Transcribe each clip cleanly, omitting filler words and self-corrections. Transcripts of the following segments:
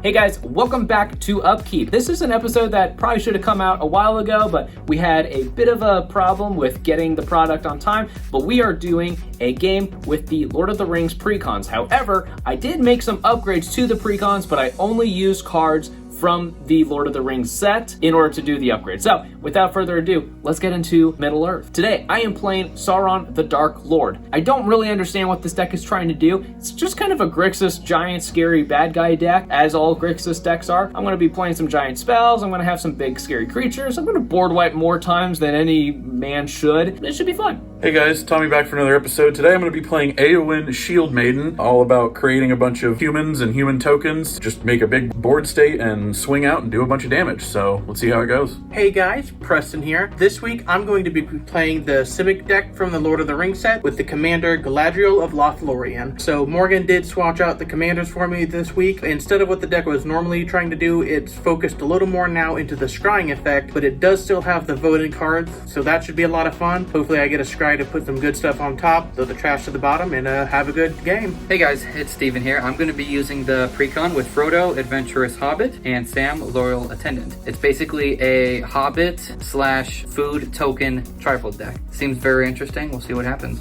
Hey guys, welcome back to Upkeep. This is an episode that probably should have come out a while ago, but we had a bit of a problem with getting the product on time, but we are doing a game with the Lord of the Rings PreCons. However, I did make some upgrades to the PreCons, but I only used cards from the Lord of the Rings set in order to do the upgrade. So, without further ado, let's get into Middle-earth. Today, I am playing Sauron the Dark Lord. I don't really understand what this deck is trying to do. It's just kind of a Grixis giant scary bad guy deck, as all Grixis decks are. I'm going to be playing some giant spells, I'm going to have some big scary creatures, I'm going to board wipe more times than any man should. It should be fun. Hey guys, Tommy back for another episode. Today I'm going to be playing Eowyn Shield Maiden, all about creating a bunch of humans and human tokens. Just make a big board state and swing out and do a bunch of damage. So let's see how it goes. Hey guys, Preston here. This week I'm going to be playing the Simic deck from the Lord of the Rings set with the commander Galadriel of Lothlorien. So Morgan did swatch out the commanders for me this week. Instead of what the deck was normally trying to do, it's focused a little more now into the scrying effect, but it does still have the voting cards, so that should be a lot of fun. Hopefully I get a scry to put some good stuff on top, throw the trash to the bottom, and have a good game. Hey guys, it's Steven here. I'm going to be using the PreCon with Frodo, Adventurous Hobbit, and Sam, Loyal Attendant. It's basically a Hobbit slash food token tribal deck. Seems very interesting. We'll see what happens.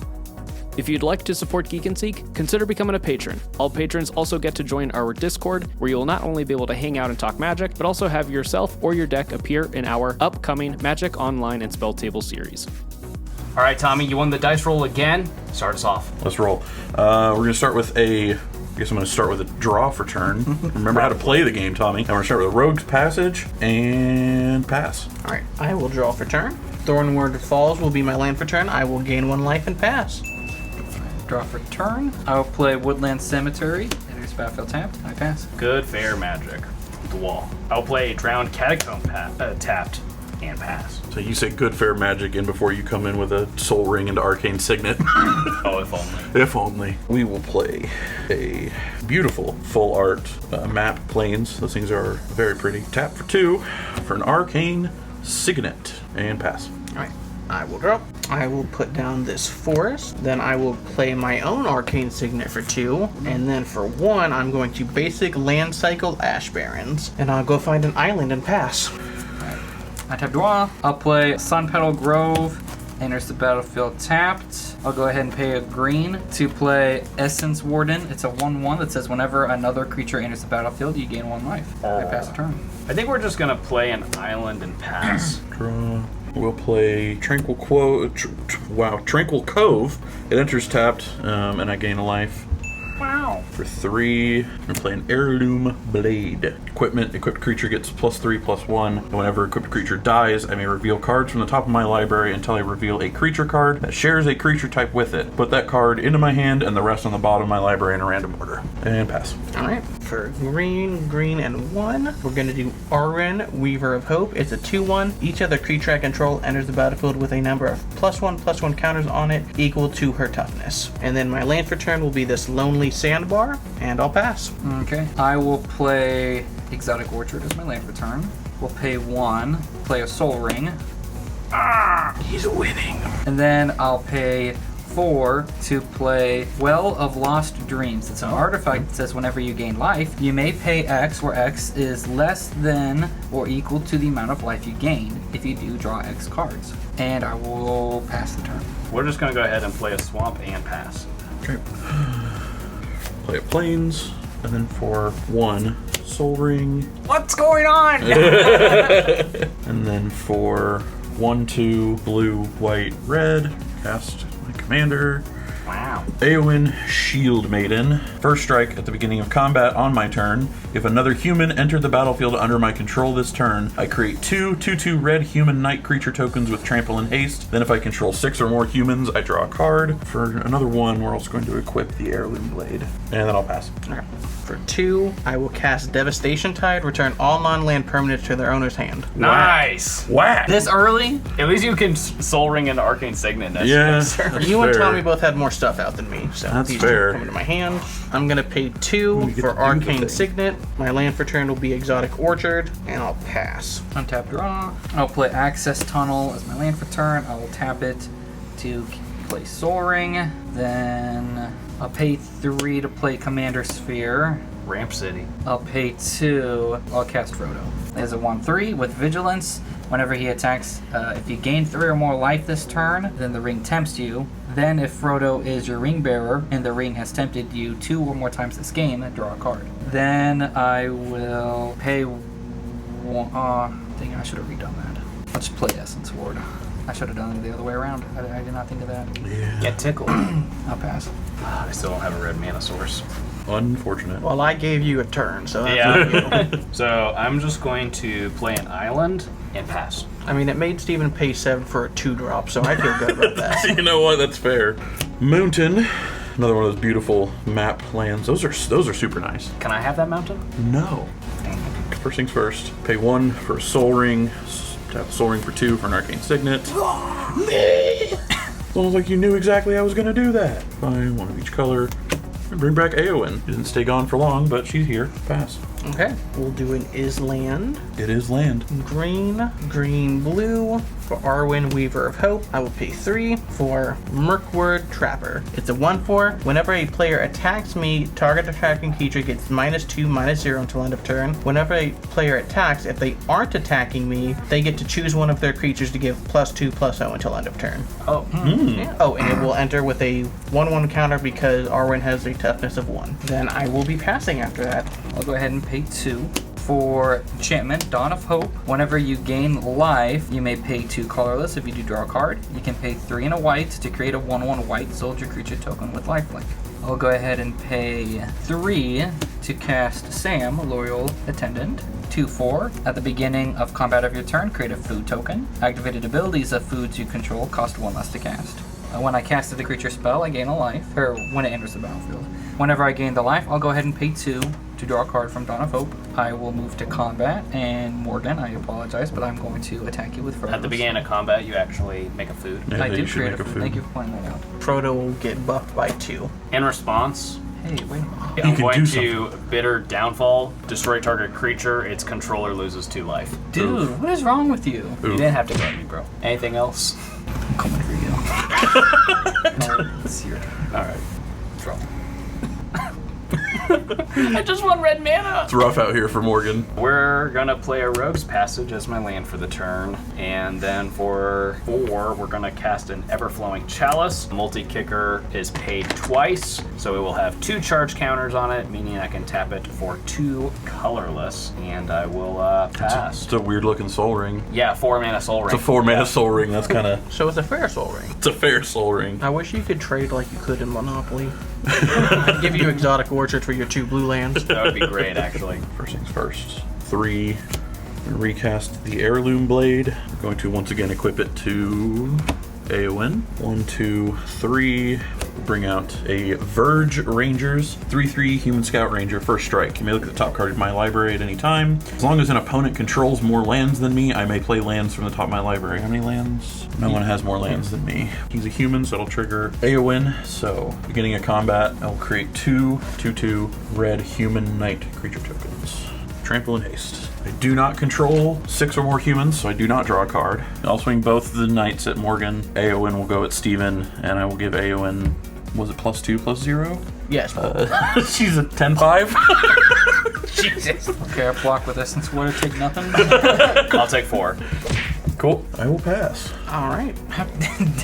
If you'd like to support Geek and Seek, consider becoming a patron. All patrons also get to join our Discord, where you'll not only be able to hang out and talk Magic, but also have yourself or your deck appear in our upcoming Magic Online and Spell Table series. All right, Tommy, you won the dice roll again. Start us off. Let's roll. We're going to start with I guess I'm going to start with a draw for turn. Remember how to play the game, Tommy. And we're going to start with a Rogue's Passage and pass. All right, I will draw for turn. Thornward Falls will be my land for turn. I will gain 1 life and pass. Draw for turn. I will play Woodland Cemetery. Enters battlefield tapped. I pass. Good, fair magic. The wall. I'll play Drowned Catacomb tapped and pass. So you say good fair magic in before you come in with a Soul Ring into Arcane Signet. Oh, if only. If only. We will play a beautiful full art map plains. Those things are very pretty. Tap for 2 for an Arcane Signet and pass. All right, I will draw. I will put down this forest. Then I will play my own Arcane Signet for 2. And then for 1, I'm going to basic land cycle Ash Barrens. And I'll go find an island and pass. I tap draw. I'll play Sun Petal Grove. Enters the battlefield tapped. I'll go ahead and pay a green to play Essence Warden. It's a 1/1 that says whenever another creature enters the battlefield, you gain 1 life. I pass the turn. I think we're just going to play an island and pass. Draw. We'll play Tranquil Cove. It enters tapped, and I gain a life. Wow. For 3, I'm going to play an Heirloom Blade. Equipment, equipped creature gets +3/+1. And whenever a equipped creature dies, I may reveal cards from the top of my library until I reveal a creature card that shares a creature type with it. Put that card into my hand and the rest on the bottom of my library in a random order. And pass. All right, for green, and 1, we're going to do Arwen, Weaver of Hope. It's a 2/1. Each other creature I control enters the battlefield with a number of +1/+1 counters on it equal to her toughness. And then my land for turn will be this Lonely Sandbar, and I'll pass. Okay. I will play Exotic Orchard as my land return. We'll pay 1, play a Soul Ring. He's winning. And then I'll pay 4 to play Well of Lost Dreams. It's an artifact that says whenever you gain life, you may pay X, where X is less than or equal to the amount of life you gain. If you do, draw X cards. And I will pass the turn. We're just going to go ahead and play a swamp and pass. Okay. Play a Plains, and then for 1, Soul Ring. What's going on? And then for 1/2, blue, white, red, cast my commander. Wow. Eowyn Shield Maiden. First strike at the beginning of combat on my turn. If another human entered the battlefield under my control this turn, I create 2/2/2 red human knight creature tokens with trample and haste. Then if I control 6 or more humans, I draw a card. For another 1, we're also going to equip the Heirloom Blade. And then I'll pass. All right. For 2, I will cast Devastation Tide, return all non-land permanents to their owner's hand. Nice. Whack! This early? At least you can Soul Ring into Arcane Signet. Yeah. You and Tommy both had more stuff out than me, so That's these fair. two come into my hand. I'm gonna pay 2 get to for do the Arcane thing. Signet. My land for turn will be Exotic Orchard, and I'll pass. Untap draw. I'll play Access Tunnel as my land for turn. I will tap it to play Soul Ring. Then I'll pay 3 to play Commander Sphere. Ramp City. I'll pay 2. I'll cast Frodo. There's a 1/3 with Vigilance. Whenever he attacks, if you gain 3 or more life this turn, then the ring tempts you. Then if Frodo is your ring bearer and the ring has tempted you 2 or more times this game, draw a card. Then I will pay 1. Dang, I should have redone that. I'll just play Essence Ward. I should have done it the other way around. I did not think of that. Yeah. Get tickled. I'll pass. I still don't have a red mana source. Unfortunate. Well, I gave you a turn, so that's Yeah. So I'm just going to play an island and pass. I mean, it made Steven pay 7 for a 2-drop, so I feel good about that. You know what? That's fair. Mountain. Another one of those beautiful map lands. Those are super nice. Can I have that mountain? No. First things first. Pay 1 for a Soul Ring. Tap a Soul Ring for 2 for an Arcane Signet. Almost like you knew exactly I was going to do that. Fine, 1 of each color. And bring back Eowyn. Didn't stay gone for long, but she's here. Pass. Okay, we'll do an is land. It is land. Green, green, blue. For Arwen, Weaver of Hope, I will pay 3. For Mirkwood Trapper, it's a 1/4. Whenever a player attacks me, target attacking creature gets -2, -0 until end of turn. Whenever a player attacks, if they aren't attacking me, they get to choose one of their creatures to give +2, +0 until end of turn. Oh. Yeah. Oh, and it will enter with a 1/1 counter because Arwen has a toughness of 1. Then I will be passing after that. I'll go ahead and pay 2. For enchantment, Dawn of Hope, whenever you gain life, you may pay 2 colorless if you do draw a card. You can pay 3 and a white to create a 1/1 white soldier creature token with lifelink. I'll go ahead and pay 3 to cast Sam, Loyal Attendant. 2/4. At the beginning of combat of your turn, create a food token. Activated abilities of foods you control cost 1 less to cast. When I casted the creature spell, I gain a life, or when it enters the battlefield. Whenever I gain the life, I'll go ahead and pay 2 to draw a card from Dawn of Hope. I will move to combat, and Morgan, I apologize, but I'm going to attack you with Frodo. At the beginning of combat, you actually make a food. Yeah, I you do should create make a a food. food. Thank you for pointing that out. Frodo will get buffed by 2. In response, Hey, wait a minute. You I'm can going do to Bitter Downfall, destroy target creature, its controller loses 2 life. Dude, what is wrong with you? You Oof. didn't have to go at me, bro. Anything else? I'm coming for you. No, it's your turn. Alright. Draw. I just want red mana! It's rough out here for Morgan. We're gonna play a Rogue's Passage as my land for the turn, and then for 4, we're gonna cast an Everflowing Chalice. Multi-kicker is paid twice, so it will have 2 charge counters on it, meaning I can tap it for 2 colorless, and I will pass. It's a weird looking Soul Ring. Yeah, 4 mana Soul Ring. It's a 4 mana Yeah. Soul Ring. That's kind of. So it's a fair Soul Ring. It's a fair Soul Ring. I wish you could trade like you could in Monopoly. I'd give you Exotic Orchard for your 2 blue lands. That would be great, actually. First things first. 3. Recast the Heirloom Blade. We're going to once again equip it to Eowyn. 1, 2, 3. Bring out a Verge Rangers. 3/3 Human Scout Ranger. First strike. You may look at the top card of my library at any time. As long as an opponent controls more lands than me, I may play lands from the top of my library. How many lands? No one has more lands than me. He's a human, so it'll trigger Eowyn. So, beginning of combat, I'll create 2 2/2 red human knight creature tokens. Trample and haste. I do not control 6 or more humans, so I do not draw a card. I'll swing both the knights at Morgan. Eowyn will go at Steven, and I will give Eowyn, was it +2, +0? Yes. She's a 10-5. Jesus. Okay, I block with Essence Water, take nothing. I'll take 4. Cool. I will pass. All right.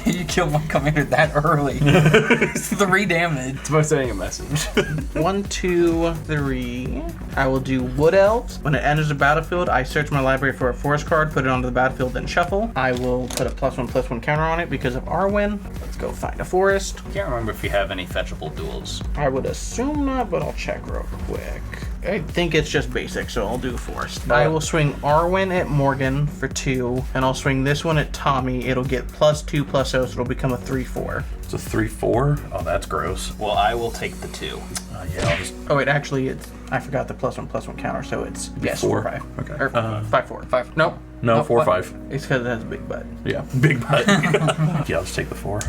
Did you kill my commander that early? It's 3 damage. It's about sending a message. 1, 2, 3. I will do Wood Elves. When it enters the battlefield, I search my library for a forest card, put it onto the battlefield, then shuffle. I will put a +1/+1 counter on it because of Arwen. Let's go find a forest. Can't remember if you have any fetchable duels. I would assume not, but I'll check real quick. I think it's just basic, so I'll do forest. I will swing Arwen at Morgan for 2, and I'll swing this one at Tommy. It'll get +2/+0, so it'll become a 3/4. It's a 3/4. Oh, that's gross. Well, I will take the 2. Yeah, I'll just. Oh, wait, actually, it's. I forgot the +1/+1 counter, so it's. Yes, 4. 4/5. Okay. Or 5/4. 5. Nope. No, 4/5. It's because it has a big butt. Yeah, big butt. Yeah, I'll just take the 4.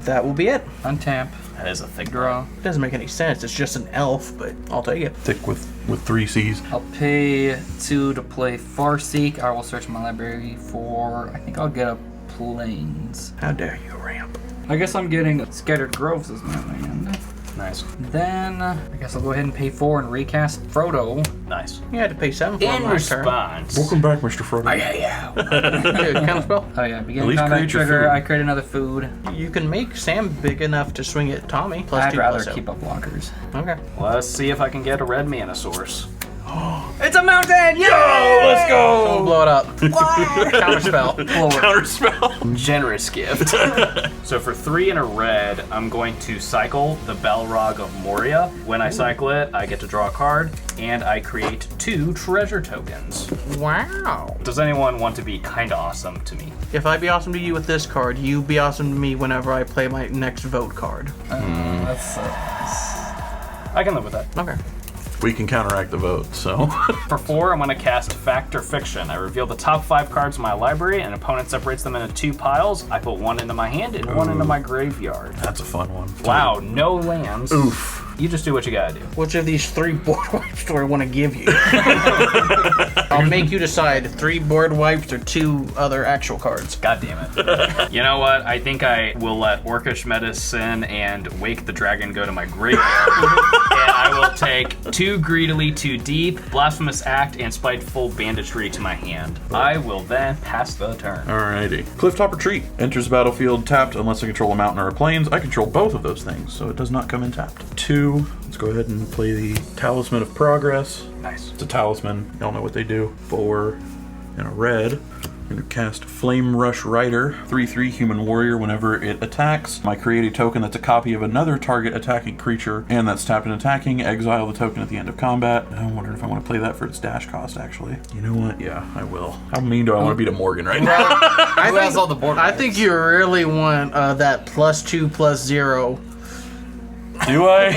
That will be it. Untap, That is a thick draw. It doesn't make any sense. It's just an elf, but I'll take it. Thick with 3 C's. I'll pay 2 to play Farseek. I will search my library for, I think I'll get a Plains. How dare you, Ramp? I guess I'm getting Scattered Groves as my land. Nice. Then I guess I'll go ahead and pay 4 and recast Frodo. Nice. You had to pay 7 for In my turn. response. Welcome back, Mr. Frodo. Good counterspell. Oh yeah, begin At least combat create your trigger. food. I create another food. You can make Sam big enough to swing at Tommy. Plus I'd 2 rather plus 0. keep up blockers. Okay. Let's see if I can get a red mana source. It's a mountain! Yay! Let's Someone go! blow it up. Counterspell. Counterspell. Generous gift. So for 3 and a red, I'm going to cycle the Balrog of Moria. When I cycle it, I get to draw a card, and I create 2 treasure tokens. Wow. Does anyone want to be kinda awesome to me? If I be awesome to you with this card, you be awesome to me whenever I play my next vote card. That's I can live with that. Okay. We can counteract the vote, so. For 4, I'm going to cast Fact or Fiction. I reveal the top 5 cards in my library, and opponent separates them into 2 piles. I put 1 into my hand and 1 into my graveyard. That's a fun one. Wow, no lands. Oof. You just do what you gotta do. Which of these 3 board wipes do I want to give you? I'll make you decide 3 board wipes or 2 other actual cards. God damn it. You know what? I think I will let Orcish Medicine and Wake the Dragon go to my graveyard. And I will take 2 Greedily Too Deep, Blasphemous Act, and Spiteful Banditry to my hand. I will then pass the turn. Alrighty. Clifftop Retreat. Enters the battlefield tapped unless I control a mountain or a plains. I control both of those things, so it does not come in tapped. 2. Let's go ahead and play the Talisman of Progress. Nice. It's a talisman. Y'all know what they do. 4 and a red. I'm going to cast Flame Rush Rider, 3/3 human warrior. Whenever it attacks, I create a token that's a copy of another target attacking creature, and that's tapped and attacking. Exile the token at the end of combat. I'm wondering if I want to play that for its dash cost, actually. You know what? Yeah, I will. How mean do I want to be to Morgan right now? Who has all the board I wipes? think you really want that +2/+0. Do I?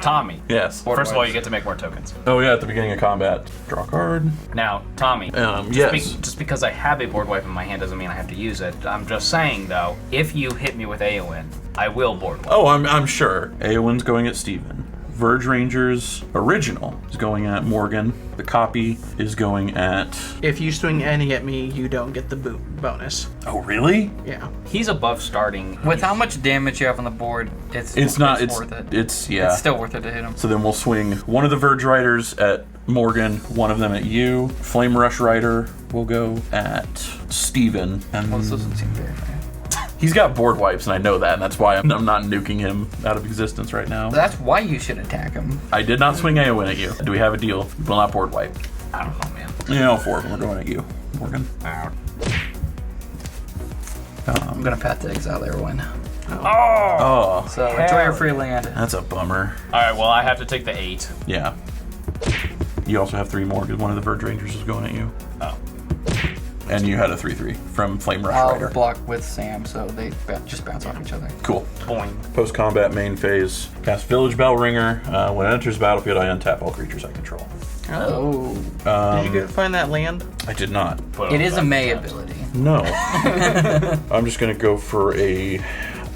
Tommy. Yes. First of all, you get to make more tokens. Oh yeah, at the beginning of combat. Draw a card. Now, Tommy. Yes. Just because I have a board wipe in my hand doesn't mean I have to use it. I'm just saying, though, if you hit me with Eowyn, I will board wipe. Oh, I'm sure. Eowyn's going at Steven. Verge Ranger's original is going at Morgan. The copy is going at... If you swing any at me, you don't get the boot bonus. Oh, really? Yeah. He's above starting. With how much damage you have on the board, it's worth it. Yeah. It's still worth it to hit him. So then we'll swing one of the Verge Riders at Morgan, one of them at you. Flame Rush Rider will go at Steven. And Well, this doesn't seem very fair. he's got board wipes, and I know that, and that's why I'm not nuking him out of existence right now. That's why you should attack him. I did not swing Eowyn at you. Do we have a deal? You will not board wipe. I don't know, man. Yeah, all 4 of them are going at you, Morgan. I'm gonna path to exile Eowyn. Oh, So enjoy your free land. that's a bummer. All right, well, I have to take the 8. Yeah. You also have 3 more because one of the Verge Rangers is going at you. Oh. And you had a 3/3 from Flame Rush I'll Rider. block with Sam, so they just bounce off each other. Cool. Boing. Post-combat main phase. Cast Village Bell Ringer. When it enters the battlefield, I untap all creatures I control. Oh. Did you find that land? I did not. Put It is a back May to ability. No. I'm just going to go for a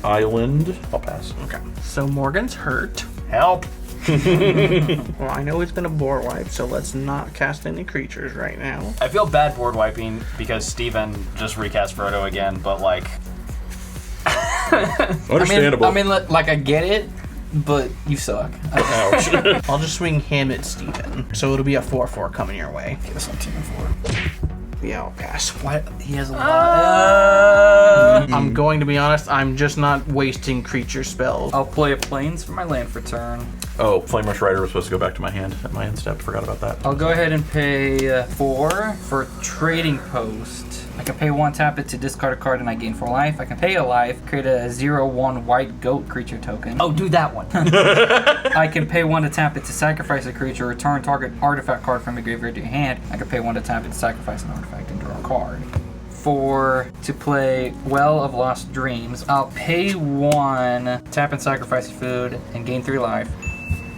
island. I'll pass. Okay. So Morgan's hurt. Help. Well, I know he's gonna board wipe, so let's not cast any creatures right now. I feel bad board wiping because Steven just recast Frodo again, but like... Understandable. I mean, like I get it, but you suck. Ouch. I'll just swing him at Steven. So it'll be a 4/4 coming your way. Get us on team of 4. Yeah, I'll pass. Why? He has a lot. I'm going to be honest, I'm just not wasting creature spells. I'll play a plains for my land for turn. Oh, Flame Rush Rider was supposed to go back to my hand at my end step. Forgot about that. I'll go ahead and pay 4 for Trading Post. I can pay 1, tap it to discard a card, and I gain 4 life. I can pay a life, create a 0/1 white goat creature token. Oh, do that one. I can pay 1 to tap it to sacrifice a creature, return target artifact card from the graveyard to your hand. I can pay 1 to tap it to sacrifice an artifact and draw a card. 4 to play Well of Lost Dreams. I'll pay 1, tap and sacrifice a food, and gain 3 life.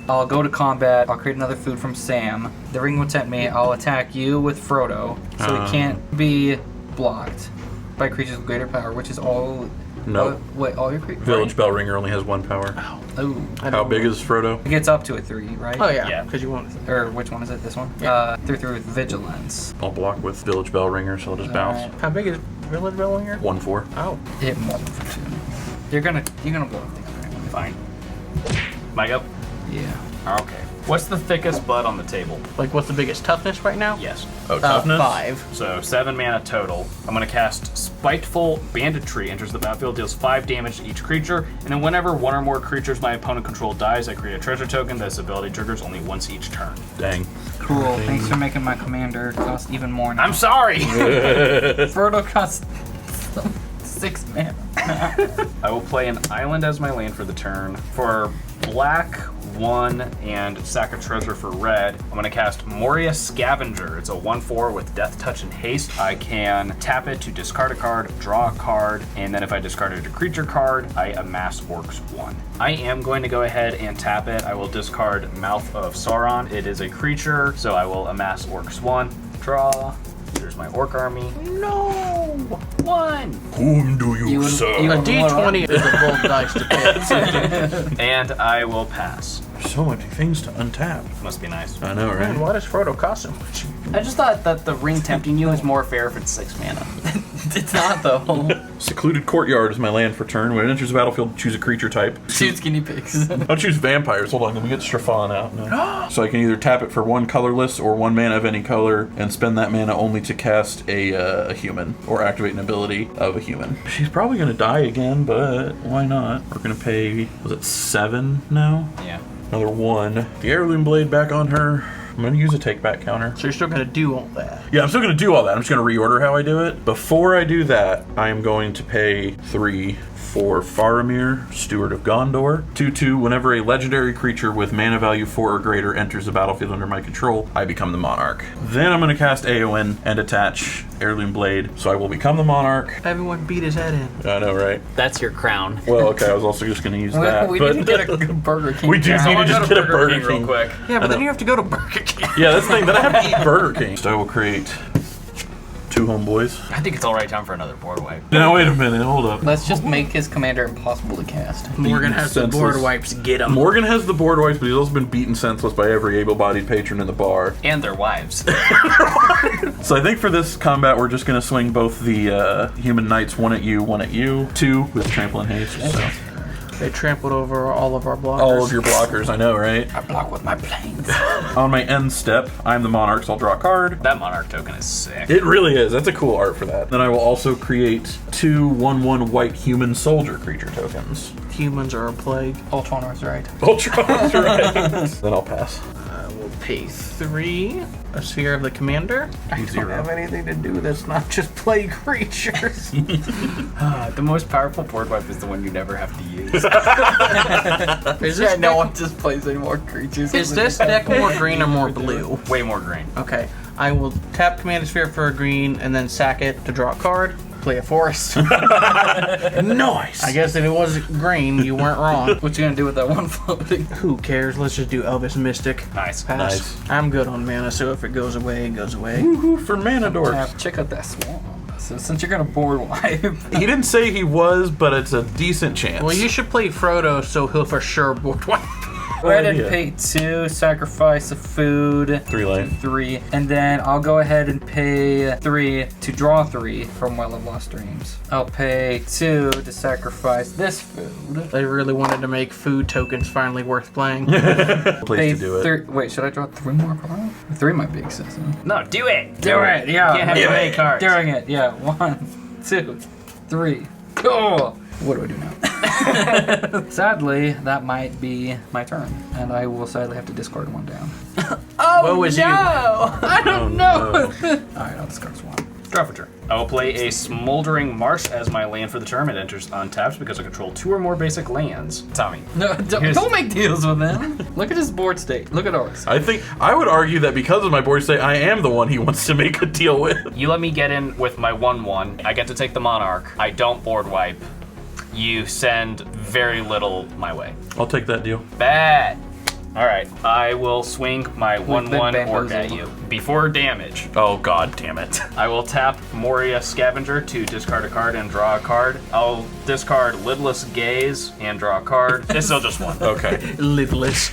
I'll go to combat. I'll create another food from Sam. The ring will tempt me. I'll attack you with Frodo, so it can't be blocked by creatures with greater power, which is all. No. Wait, all your creatures. Village Bell Ringer only has 1 power. Oh, How big is Frodo? it gets up to a 3, right? Oh yeah, Yeah. because you won't. Or which one is it? This one? Yeah. 3/3 with Vigilance. I'll block with Village Bell Ringer, so I'll just bounce. Alright. How big is Village Bell here? 1/4. Oh. Hit more for 2. You're gonna blow up things. Right? Fine. My go? Yeah. Okay. What's the thickest bud on the table? Like, what's the biggest toughness right now? Yes. Oh, toughness? 5. So 7 mana total. I'm going to cast Spiteful Banditry. Enters the battlefield, deals 5 damage to each creature, and then whenever one or more creatures my opponent control dies, I create a treasure token. This ability triggers only once each turn. Dang. Cool. Thanks for making my commander cost even more now. I'm sorry! Frodo costs 6 mana. I will play an island as my land for the turn. For black, 1, and sack a treasure for red, I'm going to cast Moria Scavenger. It's a 1/4 with Death Touch and Haste. I can tap it to discard a card, draw a card, and then if I discarded a creature card, I amass Orcs 1. I am going to go ahead and tap it. I will discard Mouth of Sauron. It is a creature, so I will amass Orcs 1. Draw. There's my Orc army. No! 1! Whom do you You serve? would- A D20 is a roll dice to pick. And I will pass. So many things to untap. Must be nice. I know, right? Man, why does Frodo cost so much? I just thought that the ring tempting you is more fair if it's 6 mana. It's not, though. Secluded Courtyard is my land for turn. When it enters the battlefield, choose a creature type. Choose guinea pigs. I'll choose vampires. Hold on, let me get Strafan out. No. So I can either tap it for 1 colorless or 1 mana of any color and spend that mana only to cast a human or activate an ability of a human. She's probably going to die again, but why not? We're going to pay, was it 7 now? Yeah. Another 1. The Heirloom Blade back on her. I'm going to use a take back counter. So you're still going to do all that. Yeah, I'm still going to do all that. I'm just going to reorder how I do it. Before I do that, I am going to pay 3 for Faramir, Steward of Gondor. 2/2, whenever a legendary creature with mana value 4 or greater enters the battlefield under my control, I become the Monarch. Then I'm going to cast Eowyn and attach Heirloom Blade, so I will become the Monarch. Everyone beat his head in. I know, right? That's your crown. Well, okay, I was also just going to use that. we but need to get a good Burger King. we do now. need to just get a Burger King. real quick. Yeah, but then you have to go to Burger King. Yeah, that's the thing. Then I have to eat Burger King. So I will create 2 homeboys. I think it's all right time for another board wipe. Now, wait a minute. Hold up. Let's just make his commander impossible to cast. Morgan has the Senseless. board wipes. Get him. Morgan has the board wipes, but he's also been beaten senseless by every able-bodied patron in the bar. And their wives. So I think for this combat, we're just going to swing both the human knights, 1 at you, 1 at you, 2 with trample and haste. So. They trampled over all of our blockers. All of your blockers, I know, right? I block with my planes. On my end step, I'm the Monarch, so I'll draw a card. That Monarch token is sick. It really is. That's a cool art for that. Then I will also create 2 1/1 white human soldier creature tokens. Humans are a plague. Ultron was right. Ultron's right. Then I'll pass. We'll pay 3. A sphere of the commander. I don't 0. have anything to do that's not just play creatures. The most powerful board wipe is the one you never have to use. Is this No deck, one just plays any more creatures. is this deck more green or more blue? Way more green. Okay. I will tap Commander Sphere for a green and then sack it to draw a card. Play a forest. Nice. I guess if it was green, you weren't wrong. What you gonna do with that one floating? Who cares? Let's just do Elvis Mystic. Nice. Pass. Nice. I'm good on mana, so if it goes away, it goes away. Woohoo for mana dorks. Check out that swamp. So since you're gonna board wipe, He didn't say he was, but it's a decent chance. Well, you should play Frodo, so he'll for sure board wipe. go ahead and idea. pay 2, sacrifice a food. 3 life. 3, and then I'll go ahead and pay 3 to draw 3 from Well of Lost Dreams. I'll pay 2 to sacrifice this food. They really wanted to make food tokens finally worth playing. Place Pay to do it. Wait, should I draw 3 more cards? 3 might be excessive. No, do it. Do it, yeah. Can't have too many cards. Doing it, yeah. 1, 2, 3. Cool. What do I do now? Sadly, that might be my turn, and I will sadly have to discard 1 down. Woe was you. I don't know. no. Alright, I'll discard 1. Draw for turn. I will play a Smoldering Marsh as my land for the turn. It enters untapped because I control 2 or more basic lands. Tommy. No, Here's- don't make deals with them. Look at his board state. Look at ours. I think I would argue that because of my board state, I am the one he wants to make a deal with. You let me get in with my 1/1. I get to take the Monarch. I don't board wipe. You send very little my way. I'll take that deal. Bad. All right, I will swing my been 1/1 orc bamboozled. at you. Before damage, Oh god damn it. I will tap Moria Scavenger to discard a card and draw a card. I'll discard Lidless Gaze and draw a card. It's still just 1. Okay. Liveless.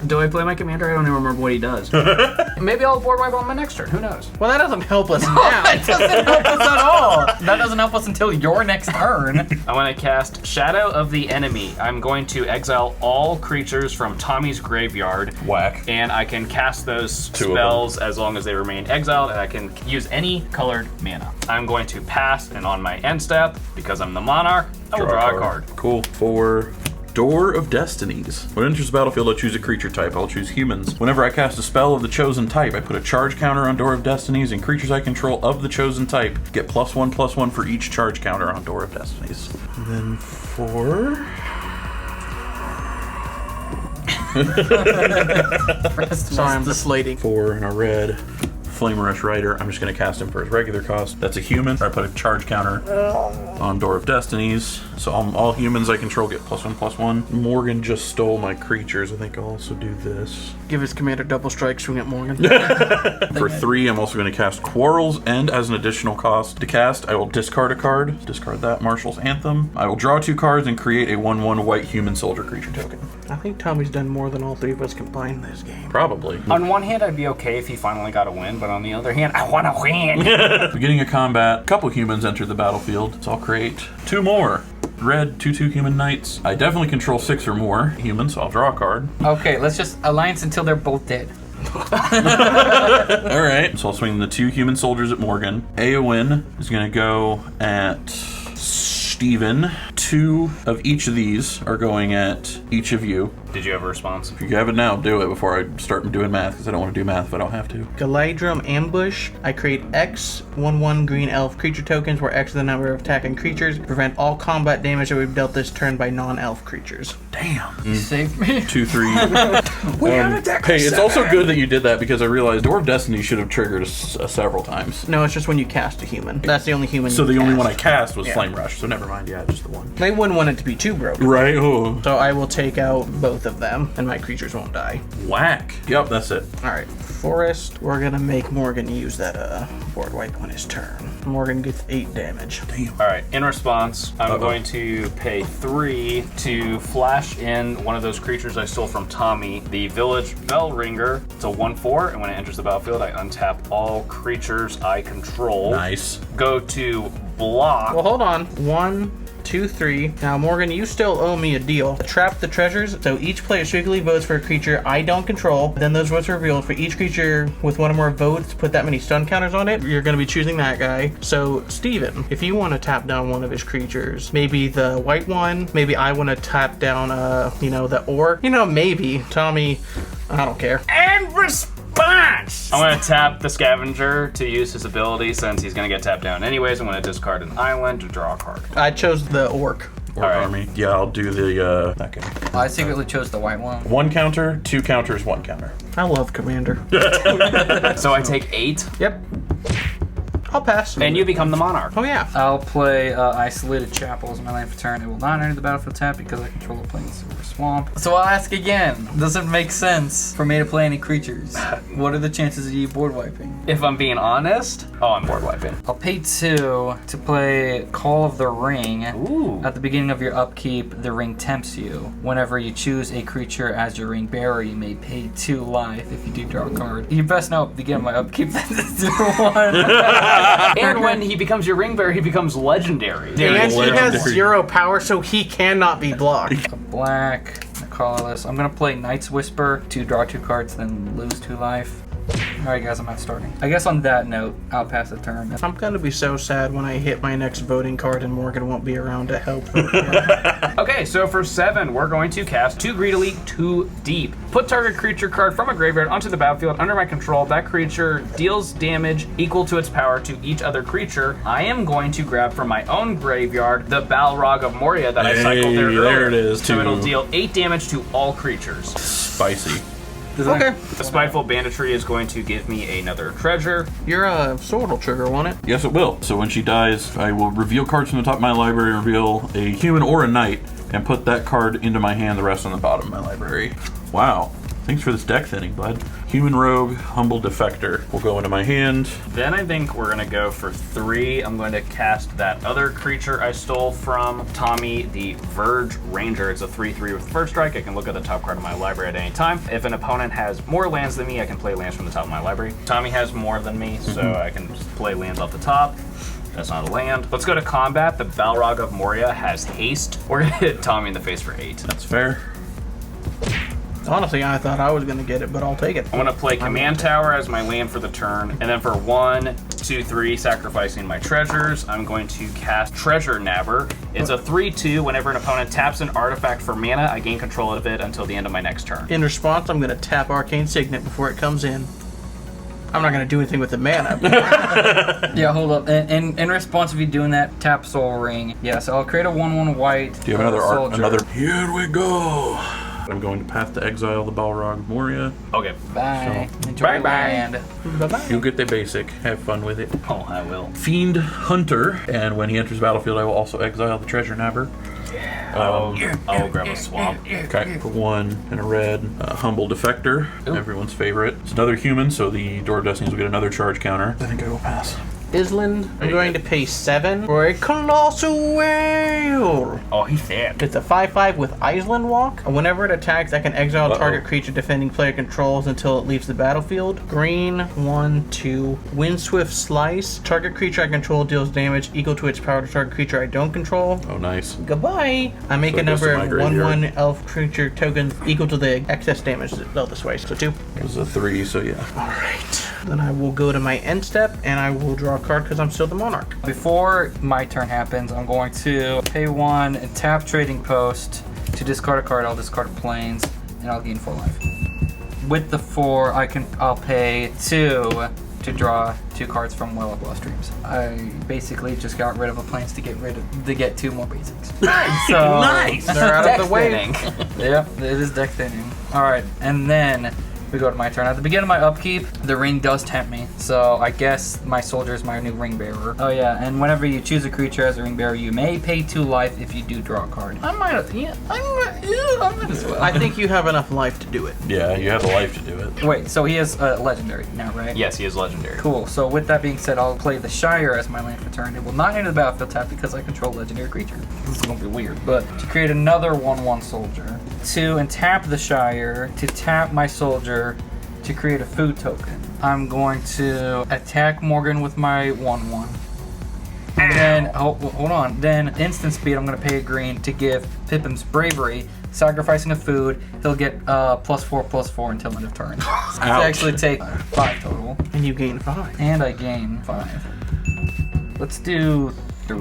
Do I play my commander? I don't even remember what he does. Maybe I'll board wipe on my next turn. Who knows? Well, that doesn't help us now. That doesn't help us at all. That doesn't help us until your next turn. I'm going to cast Shadow of the Enemy. I'm going to exile all creatures from Tommy's graveyard. Whack. And I can cast those Two of spells as long as they remain exiled, and I can use any colored mana. I'm going to pass, and on my end step, because I'm the monarch, I will draw a card. Cool. For Door of Destinies. When it enters the battlefield, I choose a creature type. I'll choose humans. Whenever I cast a spell of the chosen type, I put a charge counter on Door of Destinies, and creatures I control of the chosen type get +1/+1 for each charge counter on Door of Destinies. And then for... Sorry, I'm deflating. 4 and a red. Flame Rush Rider. I'm just going to cast him for his regular cost. That's a human. I put a charge counter on Door of Destinies. So all humans I control get +1/+1. Morgan just stole my creatures. I think I'll also do this. Give his commander double strike, swing at Morgan. For 3, I'm also going to cast Quarrels, and as an additional cost to cast, I will discard a card. Discard that, Marshal's Anthem. I will draw 2 cards and create a 1/1 white human soldier creature token. I think Tommy's done more than all 3 of us combined this game. Probably. On one hand, I'd be okay if he finally got a win, but on the other hand, I want to win. Beginning of combat, a couple humans enter the battlefield, so I'll create 2 more. Red, 2/2 human knights. I definitely control 6 or more humans, so I'll draw a card. Okay, let's just alliance until they're both dead. Alright, so I'll swing the 2 human soldiers at Morgan. Eowyn is going to go at Steven. 2 of each of these are going at each of you. Did you have a response? If you have it now, do it before I start doing math, because I don't want to do math if I don't have to. Galadriel Ambush. I create X 1/1 green elf creature tokens, where X is the number of attacking creatures. Prevent all combat damage that we've dealt this turn by non-elf creatures. Damn. You saved me. 2, 3. Hey, it's also good that you did that, because I realized Door of Destiny should have triggered several times. No, it's just when you cast a human. That's the only human. So you the only cast. one I cast was Flame Rush, so never mind. Yeah, just the one. They wouldn't want it to be too broken. Right? Oh. So I will take out both of them, and my creatures won't die. Whack. Yep, that's it. Alright, Forest. We're gonna make Morgan use that board wipe on his turn. Morgan gets 8 damage. Damn. All right, in response, I'm going to pay 3 to flash in one of those creatures I stole from Tommy, the Village Bell Ringer. It's a 1/4, and when it enters the battlefield, I untap all creatures I control. Nice. Go to block. Well, hold on. 1, 2, 3. Now, Morgan, you still owe me a deal. Trap the treasures. So each player strictly votes for a creature I don't control. Then those votes are revealed. For each creature with 1 or more votes, put that many stun counters on it. You're going to be choosing that guy. So, Steven, if you want to tap down one of his creatures, maybe the white one, maybe I want to tap down, the orc. Maybe. Tommy, I don't care. And response! I'm going to tap the Scavenger to use his ability since he's going to get tapped down anyways. I'm going to discard an island to draw a card. I chose the orc. Orc army. Yeah, I'll do the that guy. I secretly chose the white one. 1 counter, 2 counters, 1 counter. I love Commander. So I take 8. Yep. I'll pass. And you become the monarch. Oh, yeah. I'll play Isolated Chapel as my land for turn. It will not enter the battlefield tap because I control a plains or swamp. So I'll ask again. Does it make sense for me to play any creatures? What are the chances of you board wiping? If I'm being honest, I'm board wiping. I'll pay 2 to play Call of the Ring. Ooh. At the beginning of your upkeep, the ring tempts you. Whenever you choose a creature as your ring bearer, you may pay 2 life if you do draw a card. You best know at the beginning of my upkeep that's 0/1. And when he becomes your ring bearer, he becomes legendary. And he has 0 power, so he cannot be blocked. A black, a colorless. I'm gonna play Knight's Whisper to draw 2 cards, then lose 2 life. Alright guys, I'm not starting. I guess on that note, I'll pass the turn. I'm gonna be so sad when I hit my next voting card and Morgan won't be around to help. Okay, so for 7, we're going to cast 2 greedily, 2 deep. Put target creature card from a graveyard onto the battlefield under my control. That creature deals damage equal to its power to each other creature. I am going to grab from my own graveyard the Balrog of Moria that I cycled there earlier. There it is, So too. it'll deal 8 damage to all creatures. Spicy. Okay. The Spiteful Banditry is going to give me another treasure. Your sword will trigger, won't it? Yes, it will. So when she dies, I will reveal cards from the top of my library, reveal a human or a knight, and put that card into my hand, the rest on the bottom of my library. Wow. Thanks for this deck thinning, bud. Human Rogue, Humble Defector will go into my hand. Then I think we're gonna go for 3. I'm going to cast that other creature I stole from Tommy, the Verge Ranger. It's a 3/3 with first strike. I can look at the top card of my library at any time. If an opponent has more lands than me, I can play lands from the top of my library. Tommy has more than me, so I can just play lands off the top. That's not a land. Let's go to combat. The Balrog of Moria has haste. We're gonna hit Tommy in the face for 8. That's fair. Honestly, I thought I was going to get it, but I'll take it. I'm gonna play Command Tower as my land for the turn, and then for 1, 2, 3, sacrificing my treasures, I'm going to cast Treasure Nabber. It's a 3/2. Whenever an opponent taps an artifact for mana, I gain control of it until the end of my next turn. In response, I'm going to tap Arcane Signet before it comes in. I'm not going to do anything with the mana. Yeah, hold up. In response of you doing that, tap Soul Ring. Yeah, so I'll create a 1/1 white. Do you have another art? soldier. Here we go. I'm going to Path to Exile the Balrog of Moria. Okay. Bye. Enjoy Bye your bye. land. Bye-bye. You get the basic. Have fun with it. Oh, I will. Fiend Hunter, and when he enters the battlefield, I will also exile the Treasure Nabber. I'll grab a swamp. Okay, for 1 and a red. Humble Defector, everyone's favorite. It's another human, so the Door of Destinies will get another charge counter. I think I will pass. Island, I'm going to pay 7 for a Colossal Whale. Oh, he's sad. It's a 5/5 with Island Walk. Whenever it attacks, I can exile target creature defending player controls until it leaves the battlefield. Green, 1/2. Windswift Slice. Target creature I control deals damage equal to its power to target creature I don't control. Oh, nice. Goodbye. I make So a it goes number to my of graveyard. 1/1 elf creature tokens equal to the excess damage dealt this way. So 2. It was a 3, so yeah. Alright. Then I will go to my end step and I will draw a card because I'm still the monarch. Before my turn happens, I'm going to pay 1 and tap Trading Post to discard a card. I'll discard Plains, and I'll gain 4 life. With the 4, I'll pay 2 to draw 2 cards from Well of Lost Dreams. I basically just got rid of a Plains to get 2 more basics. So Nice. They're out Deck of the way. thinning. Yep, it is deck thinning. All right, and then we go to my turn. At the beginning of my upkeep, the ring does tempt me, so I guess my soldier is my new ring bearer. Oh yeah, and whenever you choose a creature as a ring bearer, you may pay 2 life if you do draw a card. I might as well. I think you have enough life to do it. Yeah, you have the life to do it. Wait, so he is legendary now, right? Yes, he is legendary. Cool. So with that being said, I'll play the Shire as my land for turn. It will not enter the battlefield tap because I control legendary creature. This is gonna be weird. But to create another 1/1 soldier, and tap the Shire to tap my soldier to create a food token. I'm going to attack Morgan with my 1/1. And then, hold on. Then instant speed, I'm going to pay a green to give Pippin's bravery. Sacrificing a food, he'll get +4/+4 until end of turn. So it's actually take 5 total. And you gain 5. And I gain 5. Let's do 3.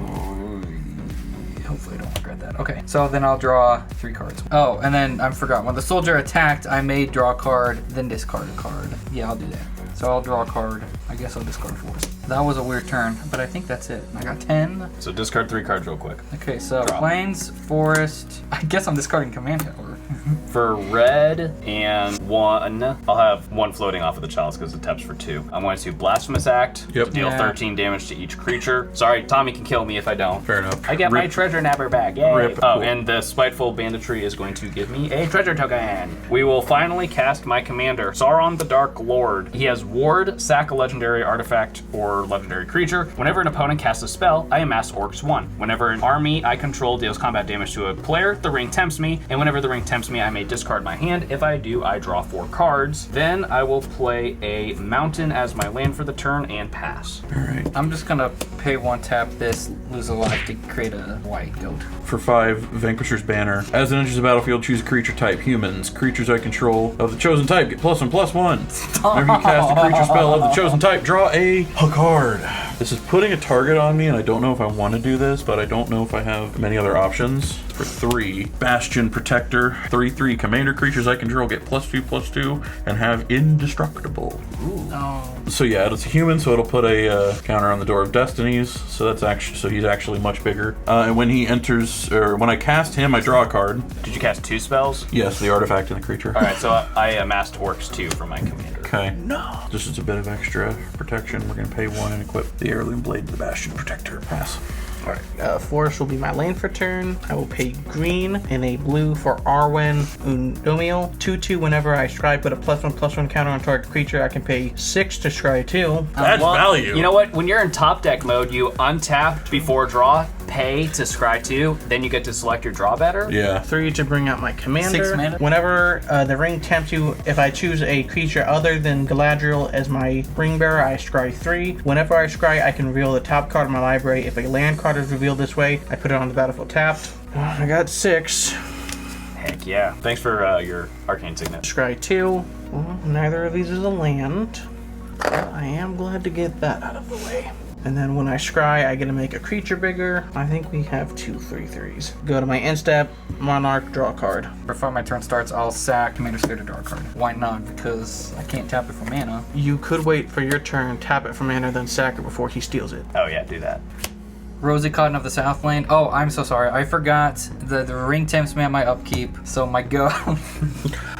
Hopefully I don't regret that. Okay, so then I'll draw 3 cards. Oh, and then I forgot. When the soldier attacked, I may draw a card, then discard a card. Yeah, I'll do that. So I'll draw a card. I guess I'll discard 4. That was a weird turn, but I think that's it. I got 10. So discard 3 cards real quick. Okay, so Drop. Plains, Forest. I guess I'm discarding Command Tower. For red and 1, I'll have 1 floating off of the chalice because it taps for 2. I'm going to Blasphemous Act to deal Yeah. 13 damage to each creature. Sorry, Tommy can kill me if I don't. Fair enough. I get my Rip. treasure nabber back. Yay. Rip. Oh, Cool. and the Spiteful Banditry is going to give me a treasure token. We will finally cast my commander, Sauron the Dark Lord. He has Ward, sack a legendary artifact or legendary creature. Whenever an opponent casts a spell, I amass Orcs 1. Whenever an army I control deals combat damage to a player, the ring tempts me, and whenever the ring tempts me, I may discard my hand. If I do, I draw 4 cards. Then I will play a mountain as my land for the turn and pass. All right. I'm just gonna pay 1 tap this, lose a life to create a white goat. For 5, Vanquisher's Banner. As it enters the battlefield, choose a creature type. Humans. Creatures I control of the chosen type get +1/+1. Whenever you cast a creature spell of the chosen type, draw a card. This is putting a target on me, and I don't know if I want to do this, but I don't know if I have many other options. For 3, Bastion Protector. 3/3 commander creatures I control get +2/+2 and have indestructible. So yeah, it's a human, so it'll put a counter on the Door of Destinies. So that's actually he's actually much bigger. And when he enters, or when I cast him, I draw a card. Did you cast 2 spells? Yes, the artifact and the creature. All right, so I amassed Orcs 2 for my commander. Okay. No. Just as a bit of extra protection, we're gonna pay 1 and equip the heirloom blade to the Bastion Protector. Pass. Alright, forest will be my land for turn. I will pay green and a blue for Arwen Undomil. 2/2 whenever I scry, put a +1/+1 counter on target creature. I can pay 6 to scry 2. That's value. You know what? When you're in top deck mode, you untap before draw, pay to scry 2, then you get to select your draw better. Yeah. 3 to bring out my commander. 6 mana. Whenever the ring tempts you, if I choose a creature other than Galadriel as my ring bearer, I scry 3. Whenever I scry, I can reveal the top card of my library. If a land card is revealed this way, I put it on the battlefield tapped. I got 6. Heck yeah. Thanks for your arcane signet. Scry 2. Well, neither of these is a land. But I am glad to get that out of the way. And then when I scry, I get to make a creature bigger. I think we have 2 3/3s. Go to my end step, Monarch, draw a card. Before my turn starts, I'll sack Commander Sphere to draw a card. Why not? Because I can't tap it for mana. You could wait for your turn, tap it for mana, then sack it before he steals it. Oh yeah, do that. Rosy Cotton of the Southland. Oh, I'm so sorry. I forgot the ring tempts me at my upkeep. So my go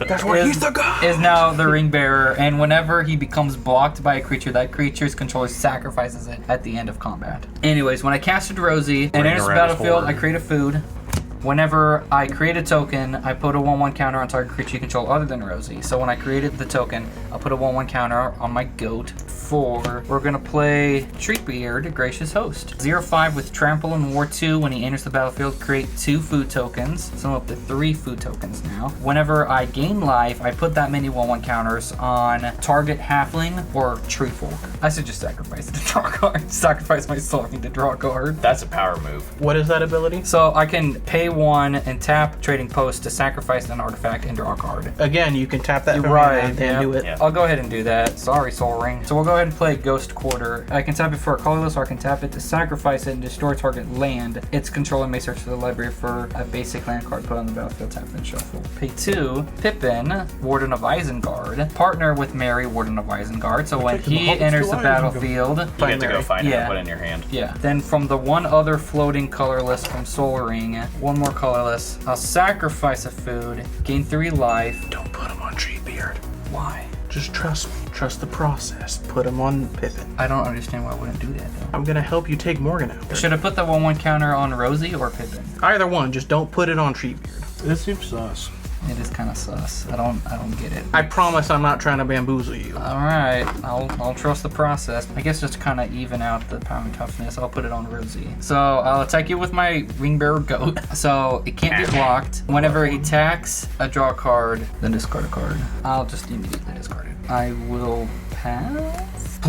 That's why he's the guy! is now the ring bearer, and whenever he becomes blocked by a creature, that creature's controller sacrifices it at the end of combat. Anyways, when I casted Rosie and enters the around his battlefield, horn. I create a food. Whenever I create a token, I put a 1/1 counter on target creature you control other than Rosie. So when I created the token, I'll put a 1/1 counter on my goat. 4, we're gonna play Treatbeard, Gracious Host. 0/5 with Trample and War 2. When he enters the battlefield, create 2 food tokens. So I'm up to 3 food tokens now. Whenever I gain life, I put that many 1/1 counters on target halfling or treefolk. I should just sacrifice it to draw a card. Sacrifice my Sauron to draw a card. That's a power move. What is that ability? So I can pay 1 and tap Trading Post to sacrifice an artifact and draw a card. Again, you can tap that You're for right, mana and then yeah. do it. Yeah. I'll go ahead and do that. Sorry, Soul Ring. So we'll go ahead and play Ghost Quarter. I can tap it for a colorless, or I can tap it to sacrifice it and destroy target land. Its controller may search for the library for a basic land card put on the battlefield, tap and shuffle. Pay 2, Pippin, Warden of Isengard. Partner with Mary, Warden of Isengard. So when taking the he hobbits enters to the Isengard. battlefield, You get to go find it Yeah. and put it in your hand. yeah. Then from the one other floating colorless from Soul Ring, one more colorless, I'll sacrifice a food, gain 3 life. Don't put him on Treebeard. Why? Just trust me. Trust the process. Put him on Pippin. I don't understand why I wouldn't do that though. I'm gonna help you take Morgan out. Should I put the 1/1 counter on Rosie or Pippin? Either one, just don't put it on Treebeard. This seems sus. It is kind of sus. I don't get it. I promise I'm not trying to bamboozle you. All right, I'll trust the process. I guess just kind of even out the power and toughness, I'll put it on Rosie. So I'll attack you with my Ringbearer Goat. So it can't be blocked. Whenever he attacks, I draw a card, then discard a card. I'll just immediately discard it. I will pass.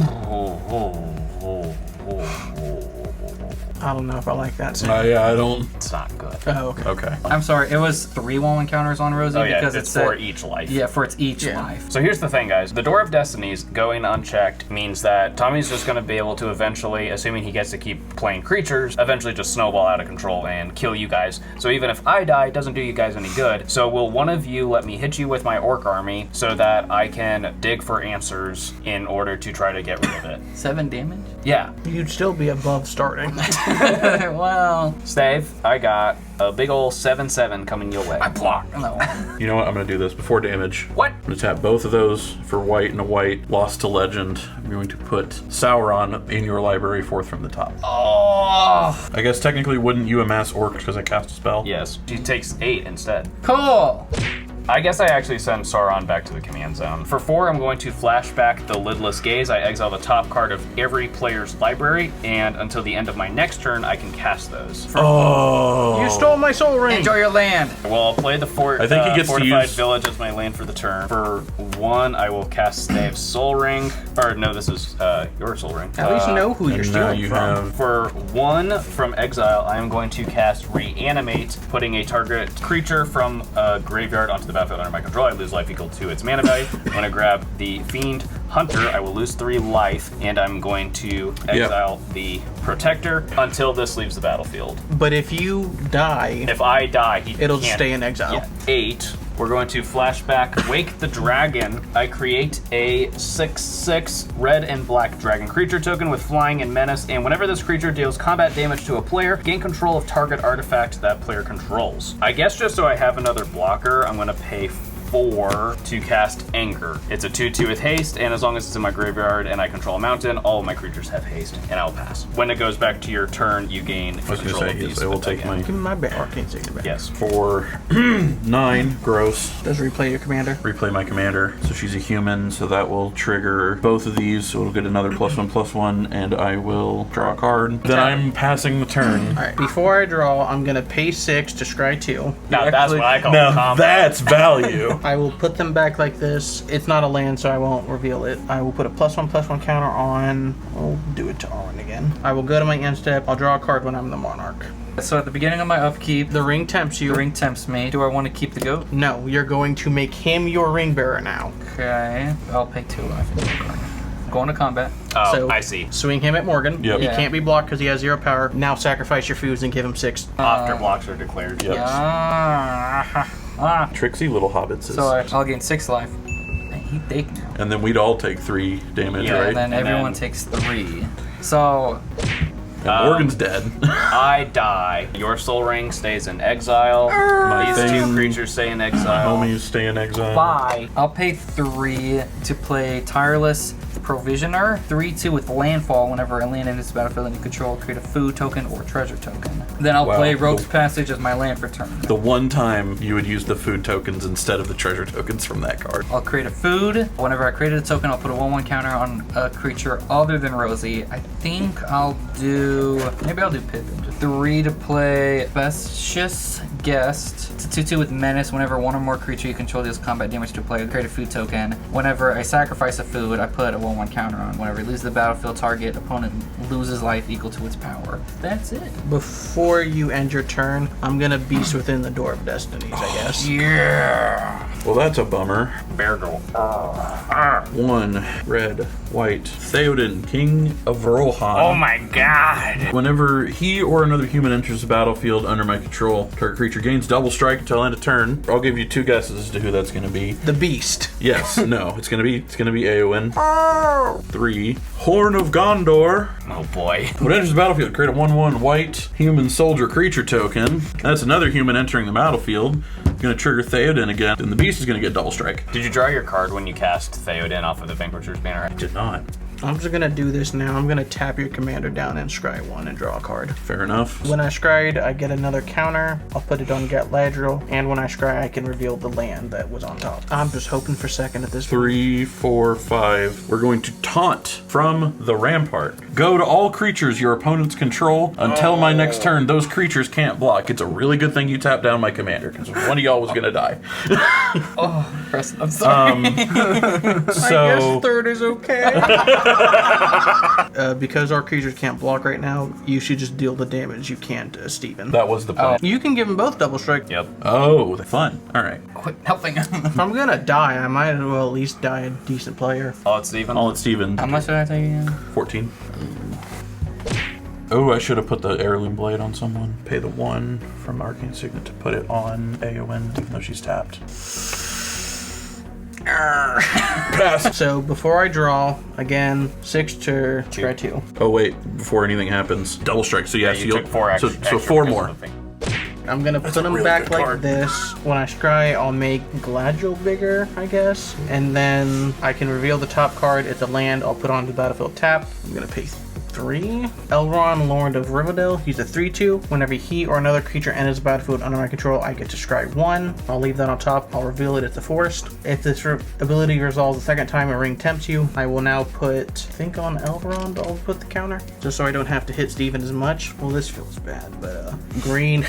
I don't know if I like that sound. Yeah, I don't. It's not good. Oh, okay. Okay. I'm sorry, it was 3 1/1 counters on Rosie Oh yeah, because it's it for said- each life. Yeah, for its each Yeah. life. So here's the thing, guys. The Door of Destinies going unchecked means that Tommy's just going to be able to eventually, assuming he gets to keep playing creatures, eventually just snowball out of control and kill you guys. So even if I die, it doesn't do you guys any good. So will one of you let me hit you with my orc army so that I can dig for answers in order to try to get rid of it? 7 damage? Yeah. You'd still be above starting. Well, Stave, I got a big ol' 7/7 coming your way. I blocked. No. You know what? I'm going to do this before damage. What? I'm going to tap both of those for white and a white. Lost to Legend. I'm going to put Sauron in your library 4th from the top. Oh! I guess technically wouldn't you amass orcs because I cast a spell? Yes, she takes 8 instead. Cool. I guess I actually send Sauron back to the command zone. For 4, I'm going to flashback the Lidless Gaze. I exile the top card of every player's library, and until the end of my next turn, I can cast those. Oh. You stole my soul ring! Enjoy your land. Well, I'll play the I think he gets to Fortified use- Village as my land for the turn. For 1, I will cast Stave's Soul Ring. Or, no, this is your Soul Ring. At least know who you're And now stealing you from. have. For 1 from exile, I am going to cast Reanimate, putting a target creature from a graveyard onto the battlefield under my control. I lose life equal to its mana value. I'm going to grab the Fiend Hunter. I will lose 3 life, and I'm going to exile the Protector until this leaves the battlefield. But if you die, If I die, it'll can't- stay in exile. Yeah. 8. We're going to flashback Wake the Dragon. I create a 6/6 red and black dragon creature token with flying and menace, and whenever this creature deals combat damage to a player, gain control of target artifact that player controls. I guess just so I have another blocker, I'm going to pay 4 to cast Anger. It's a 2/2 with haste, and as long as it's in my graveyard and I control a mountain, all of my creatures have haste, and I'll pass. When it goes back to your turn, you gain control of these. I will take my... Give me my bear. I can't take it back. Yes. For 9, gross. Does replay your commander? Replay my commander. So she's a human, so that will trigger both of these, so it'll get another +1/+1, and I will draw a card. Then I'm passing the turn. Alright, before I draw, I'm gonna pay 6 to scry 2. Now that's what I call Now combat. that's value. I will put them back like this. It's not a land, so I won't reveal it. I will put a +1/+1 counter on. I'll do it to Arwen again. I will go to my end step. I'll draw a card when I'm the Monarch. So at the beginning of my upkeep, The ring tempts you. the ring tempts me. Do I want to keep the goat? No, you're going to make him your ring bearer now. Okay. I'll pay 2 life. Going to combat. Oh, So- I see. Swing him at Morgan. Yep. He Yeah. can't be blocked because he has 0 power. Now sacrifice your foods and give him 6. After blocks are declared. Yep. Tricksy little hobbits. So I'll gain 6 life. He take now. And then we'd all take 3 damage, Yeah, right? And then And everyone then- takes 3. So And Morgan's dead. I die. Your soul ring stays in exile. My These two thing- creatures stay in exile. Homies stay in exile. Bye. I'll pay 3 to play Tireless Provisioner. 3/2 with landfall. Whenever a land enters the battlefield and you control, create a food token or treasure token. Then I'll Wow. play Rogue's Passage as my land for turn. The one time you would use the food tokens instead of the treasure tokens from that card. I'll create a food. Whenever I created a token, I'll put a 1/1 counter on a creature other than Rosie. I think I'll do... Maybe I'll do Pippin. 3 to play Bestious Guest. It's a 2/2 with Menace. Whenever one or more creature you control deals combat damage to a player, create a food token. Whenever I sacrifice a food, I put a 1/1 counter on. Whenever it leaves the battlefield, target opponent loses life equal to its power. That's it. Before you end your turn, I'm gonna Beast Within the Door of Destinies, I guess. Yeah. Well, that's a bummer. Bear girl. 1 red, white. Theoden, King of Rohan. Oh my god. Whenever he or another human enters the battlefield under my control, target creature gains double strike until end of turn. I'll give you 2 guesses as to who that's going to be. The Beast. Yes, no, it's gonna be Eowyn. 3 Horn of Gondor. Oh boy. When it enters the battlefield, create a 1/1 white human soldier creature token. That's another human entering the battlefield. Gonna trigger Theoden again, and the beast is gonna get double strike. Did you draw your card when you cast Theoden off of the Vanquisher's banner? Did not. I'm just gonna do this now. I'm gonna tap your commander down and scry 1 and draw a card. Fair enough. When I scried, I get another counter. I'll put it on Galadriel, and when I scry, I can reveal the land that was on top. I'm just hoping for second at this point. 3, 4, 5. We're going to taunt from the rampart. Go to all creatures your opponents control until my next turn. Those creatures can't block. It's a really good thing you tap down my commander, because one of y'all was gonna die. Preston, I'm sorry. I guess So third is okay. Because our creatures can't block right now, you should just deal the damage you can't, Steven. that was the plan. You can give them both double strike. Yep. Oh, fun. All right. Quit helping him. If I'm gonna die, I might as well at least die a decent player. Oh, it's Steven. All at Steven. How much did I take again? 14. Oh, I should have put the heirloom blade on someone. Pay the 1 from Arcane Signet to put it on Eowyn, even though she's tapped. Pass. So before I draw, again, 6 to scry 2. Oh wait, before anything happens, double strike. So yeah, Yeah, so you took 4 so, extra. so 4 more. I'm gonna put them really back good like card. this. When I scry, I'll make Galadriel bigger, I guess. And then I can reveal the top card. It's a land. I'll put on the battlefield tap. I'm gonna pay 3. Elrond, Lord of Rivendell. He's a 3/2. Whenever he or another creature enters the battlefield under my control, I get to scry 1. I'll leave that on top. I'll reveal it. It's a forest. If this ability resolves the second time a ring tempts you, I will now put, I think on Elrond, I'll put the counter. Just so I don't have to hit Steven as much. Well, this feels bad, but green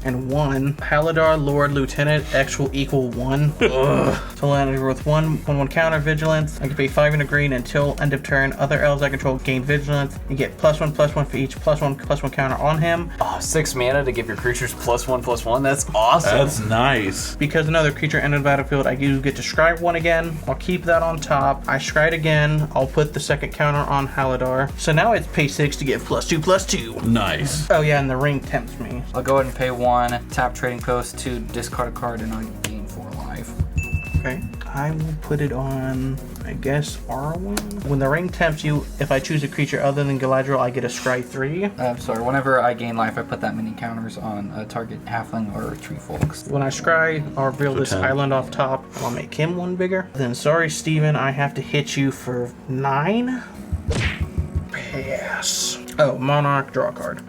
and 1. Paladar, Lord, Lieutenant, X will equal 1. Ugh. So land is worth 1/1 counter vigilance. I can pay 5 in a green until end of turn. Other elves I control gain vigilance. You get +1/+1 for each +1/+1 counter on him. Oh, 6 mana to give your creatures +1/+1. That's awesome. That's nice. Because another creature entered the battlefield, I do get to scry 1 again. I'll keep that on top. I scried again. I'll put the second counter on Haladar. So now it's pay 6 to get +2/+2. Nice. Oh yeah, and the ring tempts me. I'll go ahead and pay 1, tap trading post to discard a card, and I'll gain 4 life. Okay. I will put it on I guess R1. When the ring tempts you, if I choose a creature other than Galadriel, I get a scry 3. I'm sorry, whenever I gain life, I put that many counters on a target halfling or tree folks. When I scry, I'll reveal this 10. island off top. I'll make him one bigger. Then, sorry, Steven, I have to hit you for 9. Pass. Oh, Monarch, draw a card.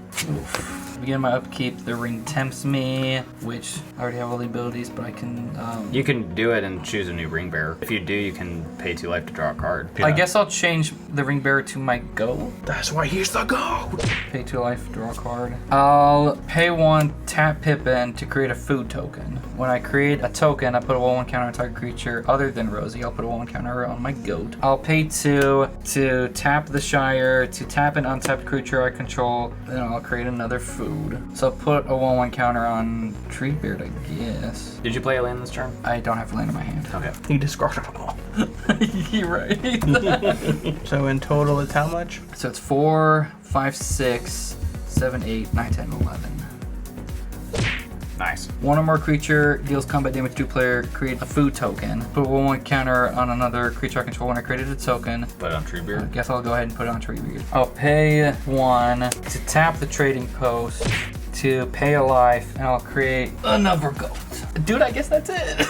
Begin my upkeep, the ring tempts me, which I already have all the abilities, but I can... You can do it and choose a new ring bearer. If you do, you can pay 2 life to draw a card. I guess I'll change the ring bearer to my goat. That's why he's the GOAT. Pay 2 life, draw a card. I'll pay 1, tap Pippin to create a food token. When I create a token, I put a 1/1 counter on target creature other than Rosie. I'll put a 1/1 counter on my goat. I'll pay 2 to tap the Shire, to tap an untapped creature I control, then I'll create another food. So I'll put a 1/1 counter on Treebeard, I guess. Did you play a land this turn? I don't have land in my hand. Okay. He discarded them all. You're right. So in total, it's how much? So it's 4, 5, 6, 7, 8, 9, 10, 11. Nice. One or more creature deals combat damage to a player, create a food token. Put a 1/1 counter on another creature I control when I created a token. Put it on I Treebeard. guess I'll go ahead and put it on Treebeard. I'll pay 1 to tap the trading post, to pay a life, and I'll create another goat. Dude, I guess that's it.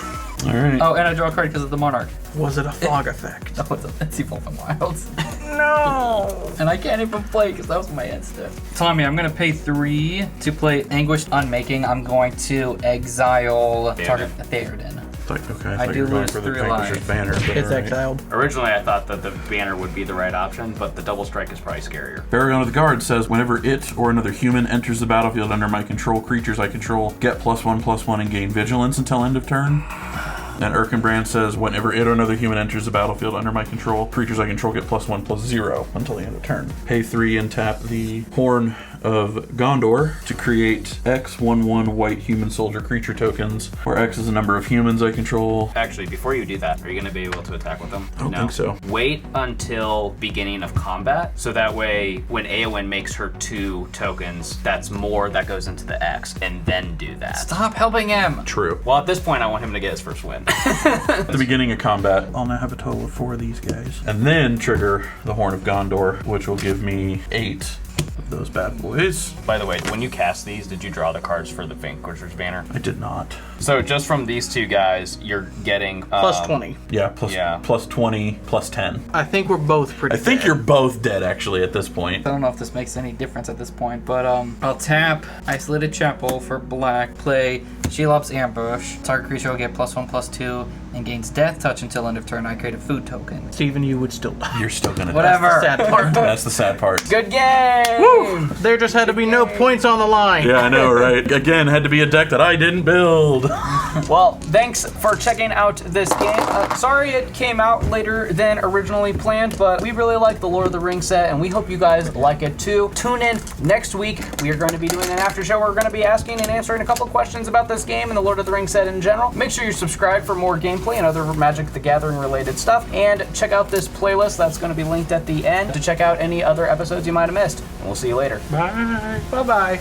All right. Oh, and I draw a card because of the Monarch. Was it a fog effect? Oh, it's Evolving Wilds. No! And I can't even play because that was my instant. Tommy, I'm going to pay 3 to play Anguished Unmaking. I'm going to exile target Theoden. Okay, I thought do you were going lose for the 3 Vanquisher's life. banner. But It's all right. exiled. Originally, I thought that the banner would be the right option, but the double strike is probably scarier. Baragon of the Guard says, whenever it or another human enters the battlefield under my control, creatures I control get +1/+1 and gain vigilance until end of turn. And Erkenbrand says, whenever it or another human enters the battlefield under my control, creatures I control get +1/+0 until the end of turn. Pay 3 and tap the Horn of Gondor to create X 1/1 white human soldier creature tokens, where X is the number of humans I control. Actually, before you do that, are you going to be able to attack with them? I don't think so. Wait until beginning of combat, so that way when Eowyn makes her 2 tokens, that's more that goes into the X, and then do that. Stop helping him. True. Well, at this point, I want him to get his first win. At the beginning of combat, I'll now have a total of 4 of these guys. And then trigger the Horn of Gondor, which will give me 8 of those bad boys. By the way, when you cast these, did you draw the cards for the Vanquisher's banner? I did not. So just from these 2 guys, you're getting... Plus 20. Yeah, Yeah. plus 20, plus 10. I think we're both pretty I think dead. you're both dead, actually, at this point. I don't know if this makes any difference at this point, but I'll tap Isolated Chapel for black, play Shelob's Ambush. Target creature will get +1/+2 and gains Death Touch until end of turn. I create a food token. Steven, you would still die. You're still gonna Whatever. That's the sad part. That's the sad part. Good game! Woo! There just had to be no points on the line. Yeah, I know, right? Again, had to be a deck that I didn't build. Well, thanks for checking out this game. Sorry it came out later than originally planned, but we really like the Lord of the Rings set, and we hope you guys like it too. Tune in next week. We are going to be doing an after show. We're going to be asking and answering a couple questions about this game and the Lord of the Rings set in general. Make sure you subscribe for more gameplay and other Magic the Gathering related stuff, and check out this playlist that's going to be linked at the end to check out any other episodes you might have missed. And we'll see you later. Bye. Bye-bye.